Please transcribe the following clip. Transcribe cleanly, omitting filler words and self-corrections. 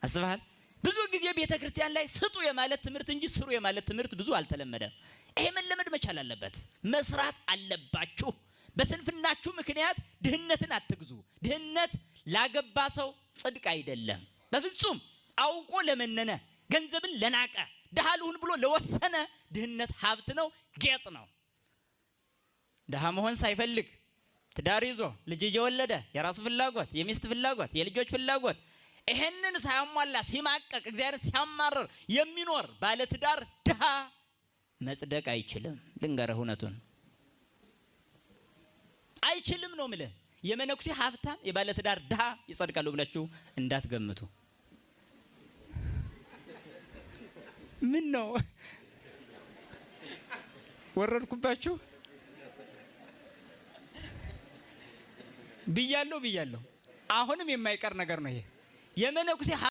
አስበሃል? ብዙ ጊዜ ቤተ ክርስቲያን ላይ ስጡ የማለት ትምህርት እንጂ ስሩ የማለት ትምህርት ብዙ አልተለመደም። ይሄ መለመድ መቻል አለበት። መስራት አለባችሁ። በስንፍናችሁ ምክንያት ድህነትን አትግዙ። ድህነት ላገባ ሰው ጽድቅ አይደለም በፍጹም። አውቆ ለመነነ ገንዘብን ለናቀ ድሃ ልሁን ብሎ ለወሰነ ድህነት ሀብት ነው፣ ጌጥ ነው። ድሃ መሆን ሳይፈልግ ትዳር ይዞ ልጅ እየወለደ የራሱ ፍላጎት፣ የሚስት ፍላጎት፣ የልጆች ፍላጎት ይሄንን ሳያሟላ ሲማቀቅ እግዚአብሔር ሲያማረር የሚኖር ባለ ትዳር ድሃ መጽደቅ አይችልም። ልንገርህ እውነቱን አይችልም ነው የምልህ። የመነኩሴ ሀብታም የባለ ትዳር ድሃ ይጸድቃሉ ብላችሁ እንዳትገምቱ። ምን ነው ወረድኩባችሁ? ብያለሁ። አሁንም የማይቀር ነገር ነው ይሄ የመነኩሴ